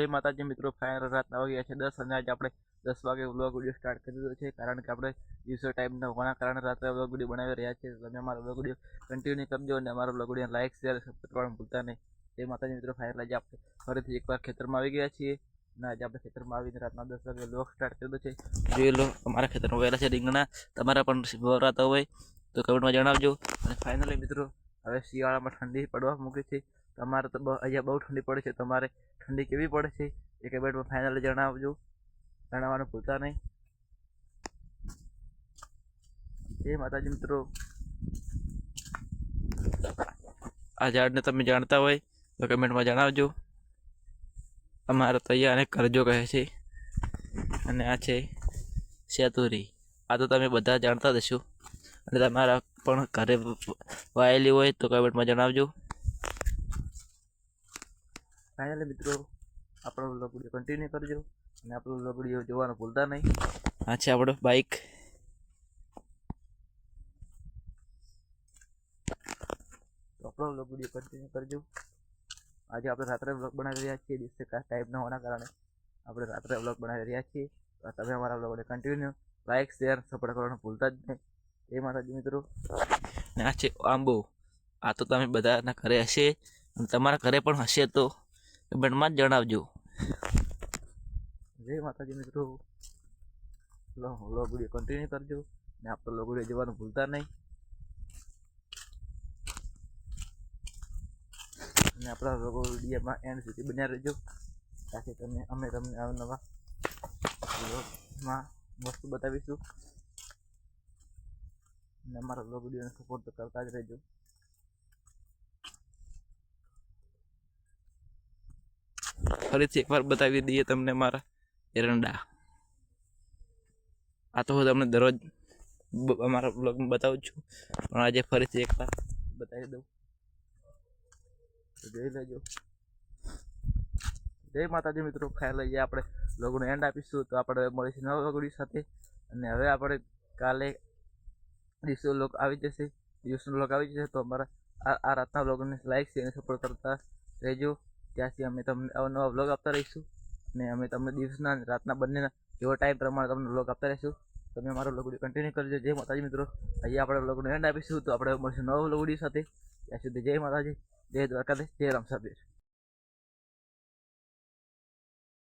જય માતાજી મિત્રો, ફાઇનલ રાતના વાગ્યા છે 10 અને આજે આપણે 10 વાગે વ્લોગ વિડીયો સ્ટાર્ટ કરી દીધો છે, કારણ કે આપણે દિવસો ટાઈમ ન હોવાના કારણે રાત્રે વ્લોગ વિડીયો બનાવી રહ્યા છીએ. તમે અમારો વ્લોગ વિડીયો કન્ટિન્યુ કરજો અને અમારો vlog video like share subscribe કરવાનું ભૂલતા નહીં. જય માતાજી મિત્રો, ફાઇનલ આજે આપણે ફરીથી એકવાર ખેતરમાં આવી ગયા છીએ અને આજે આપણે ખેતરમાં આવીને રાતના 10 વાગે વ્લોગ સ્ટાર્ટ કરી દીધો છે. જોઈ લો, અમારા ખેતરમાં વહેલા છે રીંગણા. તમારા પણ વરાતા હોય તો કમેન્ટમાં જણાવજો. અને ફાઇનલી મિત્રો, હવે શિયાળામાં ઠંડી પડવા મૂકી છે. તમારે તો અહીંયા બહુ ઠંડી પડે છે. તમારે ઠંડી કેવી પડે છે એ કમેન્ટમાં ફાઇનલી જણાવજો, જણાવવાનું ભૂલતા નહીં. જય માતાજી મિત્રો. આ ઝાડને તમે જાણતા હોય તો કમેન્ટમાં જણાવજો. અમારે તો અહીંયા આને કરજો કહે છે અને આ છે સેતુરી. આ તો તમે બધા જાણતા જ હશો અને તમારા પણ ઘરે વાયેલી હોય તો કમેન્ટમાં જણાવજો. ફાઇનલી મિત્રો, આપણો વ્લોગ વિડીયો કન્ટિન્યુ કરજો અને આપણો વ્લોગ વિડીયો જોવાનું ભૂલતા નહીં. આ છે આપણો બાઇક. તો આપણો વ્લોગ વિડીયો કન્ટિન્યુ કરજો. આજે આપણે રાત્રે વ્લોગ બનાવી રહ્યા છીએ. દિવસે ટાઈમ ન હોવાના કારણે આપણે રાત્રે વ્લોગ બનાવી રહ્યા છીએ. તમે અમારા વ્લોગને કન્ટિન્યુ લાઈક શેર સપોર્ટ કરવાનું ભૂલતા જ નહીં. એ માતાજી મિત્રો. અને આ છે આંબો. આ તો તમે બધાના ઘરે હશે અને તમારા ઘરે પણ હશે તો કમેન્ટમાં જ જણાવજો. જય માતાજી મિત્રો. વ્લોગ વિડીયો કન્ટિન્યુ કરજો અને આપણો વ્લોગ વિડીયો જોવાનું ભૂલતા નહીં. અને આપણા વ્લોગ વિડીયોમાં એન્ડ સુધી બન્યા રહેજો, તાકી અમે તમને અવનવા વ્લોગમાં વસ્તુ બતાવીશું. અને અમારા વ્લોગ વિડીયોને સપોર્ટ તો કરતા જ રહેજો. ફરીથી એકવાર બતાવી દઈએ તમને મારા એરંડા. આ તો હું તમને દરરોજ અમારા બ્લોગમાં બતાવું છું, પણ આજે ફરીથી એકવાર બતાવી દઉં તો જોઈ લેજો. જય માતાજી મિત્રો. ખ્યાલ લઈએ આપણે બ્લોગનો એન્ડ આપીશું. તો આપણે મળીશું નવા બ્લોગ વિડીયો સાથે. અને હવે આપણે કાલે દિવસો બ્લોગ આવી જશે, દિવસનો બ્લોગ આવી જશે. તો અમારા આ રાતના બ્લોગને લાઈક શેર અને સપોર્ટ કરતા રહેજો. ત્યાંથી અમે તમને અવનવા વ્લોગ આપતા રહીશું અને અમે તમને દિવસના અને રાતના બંનેના એવો ટાઈમ પ્રમાણે તમને વ્લોગ આપતા રહીશું. તમે અમારો વ્લોગ વિડીયો કન્ટિન્યુ કરજો. જય માતાજી મિત્રો. અહીંયા આપણે વ્લોગનો એન્ડ આપીશું. તો આપણે મળીશું નવા વ્લોગ વિડીયો સાથે. ત્યાં સુધી જય માતાજી, જય દ્વારકાધીશ, જય રામ સાબીર.